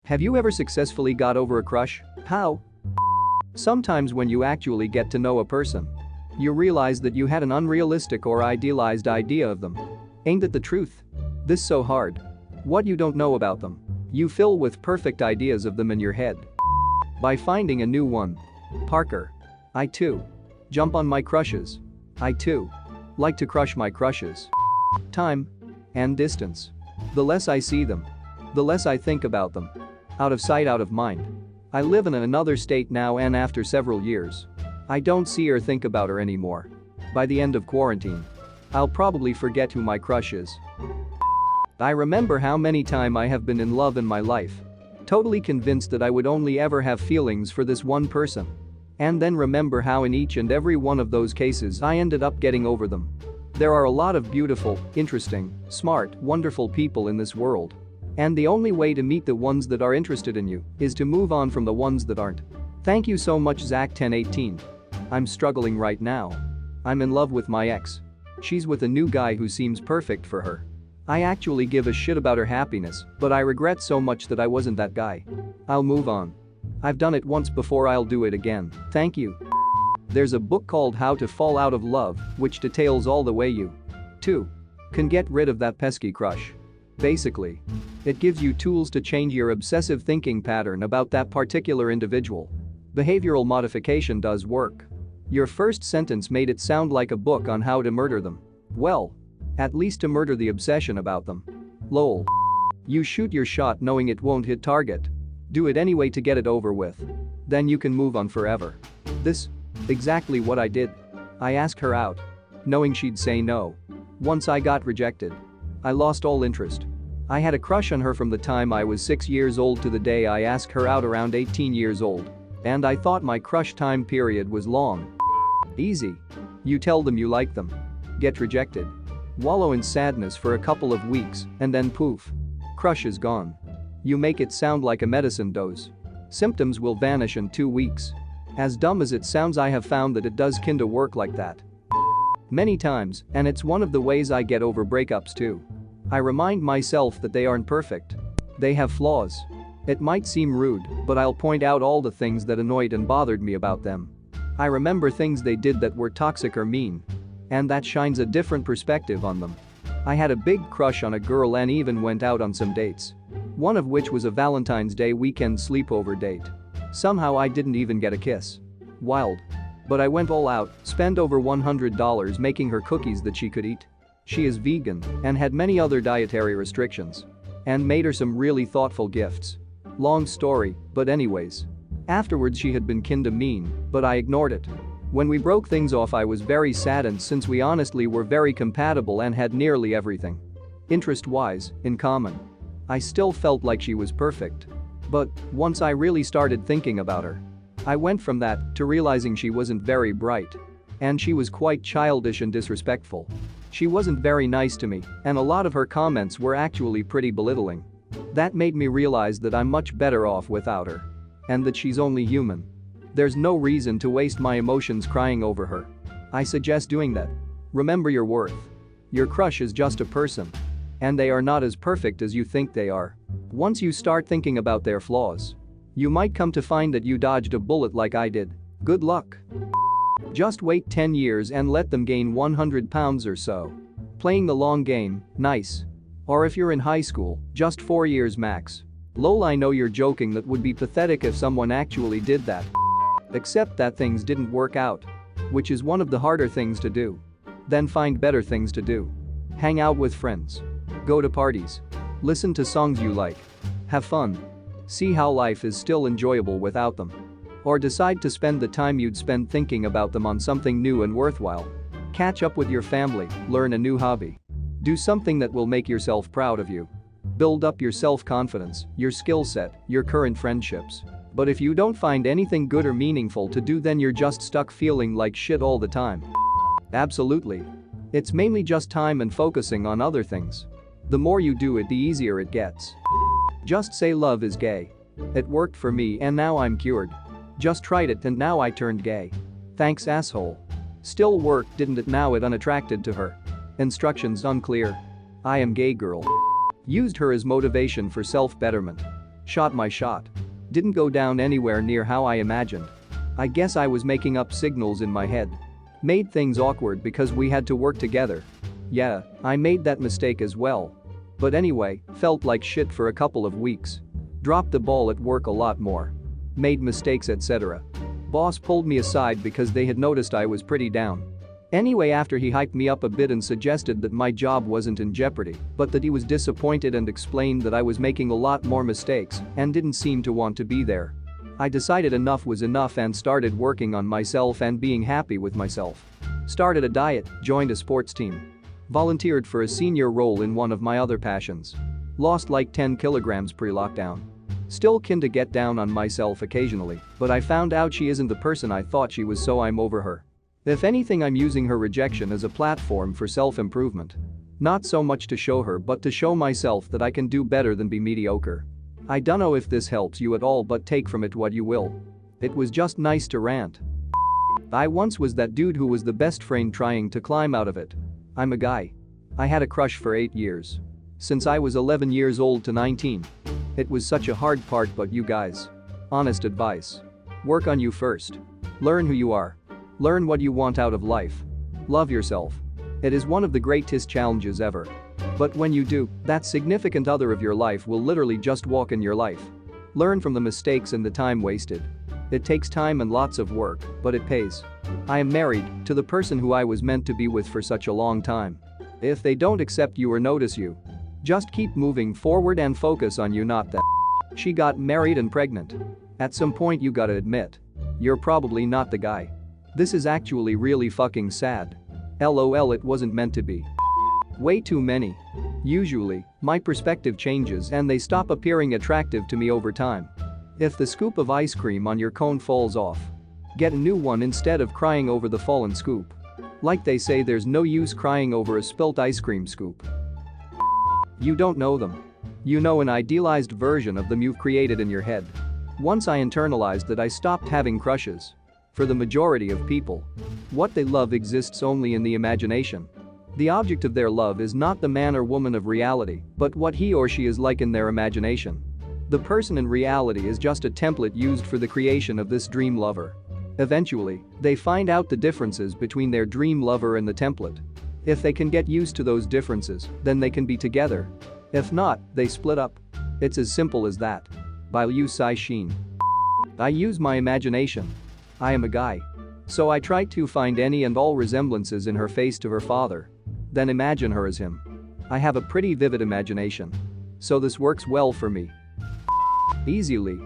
Have you ever successfully got over a crush? How? Sometimes when you actually get to know a person, you realize that you had an unrealistic or idealized idea of them. Ain't that the truth? This so hard. What you don't know about them, you fill with perfect ideas of them in your head. By finding a new one. Parker. I too. Jump on my crushes. I too. Like to crush my crushes. Time. And distance. The less I see them, the less I think about them. Out of sight, out of mind. I live in another state now, and after several years, I don't see or think about her anymore. By the end of quarantine, I'll probably forget who my crush is. I remember how many times I have been in love in my life. Totally convinced that I would only ever have feelings for this one person. And then remember how in each and every one of those cases I ended up getting over them. There are a lot of beautiful, interesting, smart, wonderful people in this world. And the only way to meet the ones that are interested in you is to move on from the ones that aren't. Thank you so much, Zach 1018. I'm struggling right now. I'm in love with my ex. She's with a new guy who seems perfect for her. I actually give a shit about her happiness, but I regret so much that I wasn't that guy. I'll move on. I've done it once before, I'll do it again. Thank you. There's a book called How to Fall Out of Love, which details all the way you too can get rid of that pesky crush. Basically, it gives you tools to change your obsessive thinking pattern about that particular individual. Behavioral modification does work. Your first sentence made it sound like a book on how to murder them. Well, at least to murder the obsession about them. Lol. You shoot your shot knowing it won't hit target. Do it anyway to get it over with. Then you can move on forever. This exactly what I did. I asked her out, knowing she'd say no. Once I got rejected, I lost all interest. I had a crush on her from the time I was 6 years old to the day I asked her out around 18 years old. And I thought my crush time period was long. Easy. You tell them you like them. Get rejected. Wallow in sadness for a couple of weeks, and then poof. Crush is gone. You make it sound like a medicine dose. Symptoms will vanish in 2 weeks. As dumb as it sounds, I have found that it does kinda work like that. Many times, and it's one of the ways I get over breakups too. I remind myself that they aren't perfect. They have flaws. It might seem rude, but I'll point out all the things that annoyed and bothered me about them. I remember things they did that were toxic or mean. And that shines a different perspective on them. I had a big crush on a girl and even went out on some dates. One of which was a Valentine's Day weekend sleepover date. Somehow I didn't even get a kiss. Wild. But I went all out, spent over $100 making her cookies that she could eat. She is vegan and had many other dietary restrictions. And made her some really thoughtful gifts. Long story, but anyways. Afterwards she had been kinda mean, but I ignored it. When we broke things off I was very sad, and since we honestly were very compatible and had nearly everything interest-wise in common, I still felt like she was perfect. But once I really started thinking about her, I went from that to realizing she wasn't very bright. And she was quite childish and disrespectful. She wasn't very nice to me, and a lot of her comments were actually pretty belittling. That made me realize that I'm much better off without her. And that she's only human. There's no reason to waste my emotions crying over her. I suggest doing that. Remember your worth. Your crush is just a person. And they are not as perfect as you think they are. Once you start thinking about their flaws, you might come to find that you dodged a bullet like I did. Good luck. Just wait 10 years and let them gain 100 pounds or so. Playing the long game, nice. Or if you're in high school, just 4 years max. Lol, I know you're joking, that would be pathetic if someone actually did that. Except that things didn't work out. Which is one of the harder things to do. Then find better things to do. Hang out with friends. Go to parties. Listen to songs you like. Have fun. See how life is still enjoyable without them. Or decide to spend the time you'd spend thinking about them on something new and worthwhile. Catch up with your family, learn a new hobby. Do something that will make yourself proud of you. Build up your self-confidence, your skill set, your current friendships. But if you don't find anything good or meaningful to do, then you're just stuck feeling like shit all the time. Absolutely. It's mainly just time and focusing on other things. The more you do it, the easier it gets. Just say love is gay. It worked for me and now I'm cured. Just tried it and now I turned gay. Thanks, asshole. Still worked, didn't it? Now it unattracted to her. Instructions unclear. I am gay girl. Used her as motivation for self-betterment. Shot my shot. Didn't go down anywhere near how I imagined. I guess I was making up signals in my head. Made things awkward because we had to work together. Yeah, I made that mistake as well. But anyway, felt like shit for a couple of weeks. Dropped the ball at work a lot more. Made mistakes, etc. Boss pulled me aside because they had noticed I was pretty down. Anyway, after he hyped me up a bit and suggested that my job wasn't in jeopardy, but that he was disappointed and explained that I was making a lot more mistakes and didn't seem to want to be there. I decided enough was enough and started working on myself and being happy with myself. Started a diet, joined a sports team. Volunteered for a senior role in one of my other passions. Lost like 10 kilograms pre-lockdown. Still keen to get down on myself occasionally, but I found out she isn't the person I thought she was, so I'm over her. If anything, I'm using her rejection as a platform for self-improvement. Not so much to show her but to show myself that I can do better than be mediocre. I dunno if this helps you at all, but take from it what you will. It was just nice to rant. I once was that dude who was the best friend trying to climb out of it. I'm a guy. I had a crush for 8 years. Since I was 11 years old to 19. It was such a hard part, but you guys. Honest advice. Work on you first. Learn who you are. Learn what you want out of life. Love yourself. It is one of the greatest challenges ever. But when you do, that significant other of your life will literally just walk in your life. Learn from the mistakes and the time wasted. It takes time and lots of work, but it pays. I am married to the person who I was meant to be with for such a long time. If they don't accept you or notice you, just keep moving forward and focus on you, not that. She got married and pregnant. At some point you gotta admit, you're probably not the guy. This is actually really fucking sad. LOL, it wasn't meant to be. Way too many. Usually, my perspective changes and they stop appearing attractive to me over time. If the scoop of ice cream on your cone falls off, get a new one instead of crying over the fallen scoop. Like they say, there's no use crying over a spilt ice cream scoop. You don't know them. You know an idealized version of them you've created in your head. Once I internalized that, I stopped having crushes. For the majority of people, what they love exists only in the imagination. The object of their love is not the man or woman of reality, but what he or she is like in their imagination. The person in reality is just a template used for the creation of this dream lover. Eventually, they find out the differences between their dream lover and the template. If they can get used to those differences, then they can be together. If not, they split up. It's as simple as that. By Liu Cixin. I use my imagination. I am a guy. So I try to find any and all resemblances in her face to her father. Then imagine her as him. I have a pretty vivid imagination. So this works well for me. Easily.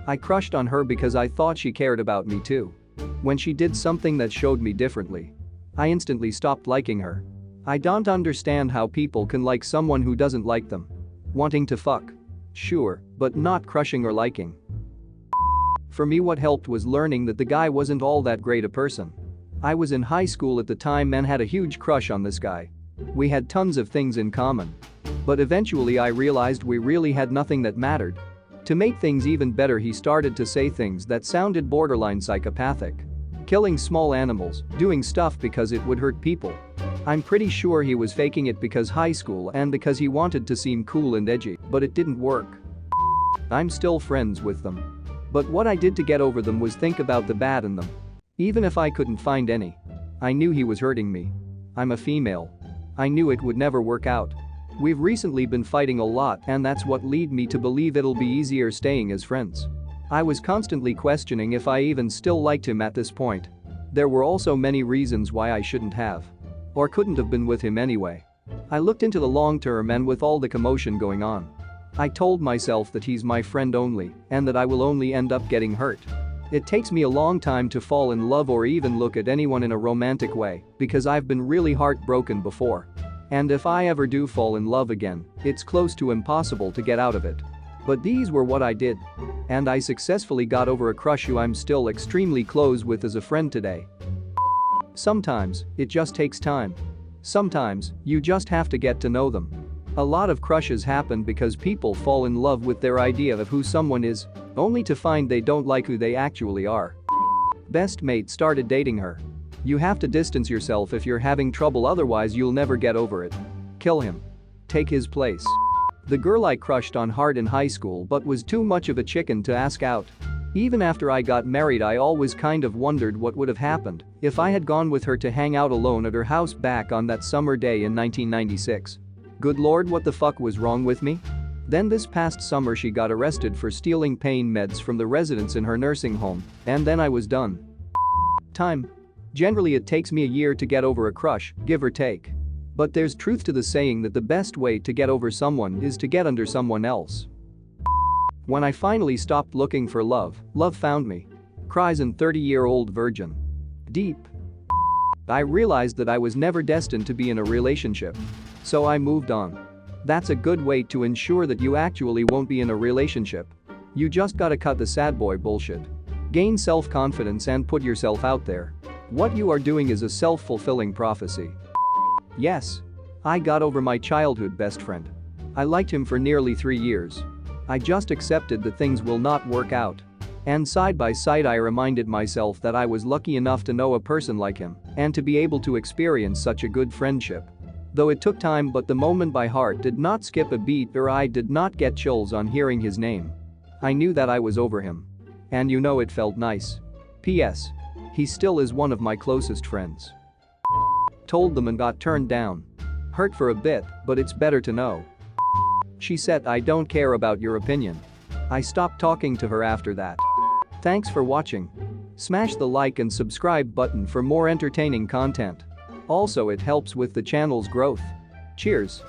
I crushed on her because I thought she cared about me too. When she did something that showed me differently, I instantly stopped liking her. I don't understand how people can like someone who doesn't like them. Wanting to fuck. Sure, but not crushing or liking. For me, what helped was learning that the guy wasn't all that great a person. I was in high school at the time and had a huge crush on this guy. We had tons of things in common. But eventually I realized we really had nothing that mattered. To make things even better, he started to say things that sounded borderline psychopathic. Killing small animals, doing stuff because it would hurt people. I'm pretty sure he was faking it because high school and because he wanted to seem cool and edgy, but it didn't work. I'm still friends with them. But what I did to get over them was think about the bad in them. Even if I couldn't find any. I knew he was hurting me. I'm a female. I knew it would never work out. We've recently been fighting a lot, and that's what led me to believe it'll be easier staying as friends. I was constantly questioning if I even still liked him at this point. There were also many reasons why I shouldn't have. Or couldn't have been with him anyway. I looked into the long term, and with all the commotion going on, I told myself that he's my friend only and that I will only end up getting hurt. It takes me a long time to fall in love or even look at anyone in a romantic way because I've been really heartbroken before. And if I ever do fall in love again, it's close to impossible to get out of it. But these were what I did. And I successfully got over a crush who I'm still extremely close with as a friend today. Sometimes, it just takes time. Sometimes, you just have to get to know them. A lot of crushes happen because people fall in love with their idea of who someone is, only to find they don't like who they actually are. Best mate started dating her. You have to distance yourself if you're having trouble, otherwise you'll never get over it. Kill him. Take his place. The girl I crushed on hard in high school but was too much of a chicken to ask out. Even after I got married, I always kind of wondered what would have happened if I had gone with her to hang out alone at her house back on that summer day in 1996. Good lord, what the fuck was wrong with me? Then this past summer she got arrested for stealing pain meds from the residents in her nursing home, and then I was done. Time. Generally it takes me a year to get over a crush, give or take. But there's truth to the saying that the best way to get over someone is to get under someone else. When I finally stopped looking for love, love found me. Cries an 30-year-old virgin. Deep. I realized that I was never destined to be in a relationship. So I moved on. That's a good way to ensure that you actually won't be in a relationship. You just gotta cut the sad boy bullshit. Gain self-confidence and put yourself out there. What you are doing is a self-fulfilling prophecy. Yes. I got over my childhood best friend. I liked him for nearly 3 years. I just accepted that things will not work out. And side by side I reminded myself that I was lucky enough to know a person like him and to be able to experience such a good friendship. Though it took time, but the moment my heart did not skip a beat or I did not get chills on hearing his name. I knew that I was over him. And you know, it felt nice. P.S. He still is one of my closest friends. Told them and got turned down. Hurt for a bit, but it's better to know. She said, I don't care about your opinion. I stopped talking to her after that. Thanks for watching. Smash the like and subscribe button for more entertaining content. Also, it helps with the channel's growth. Cheers.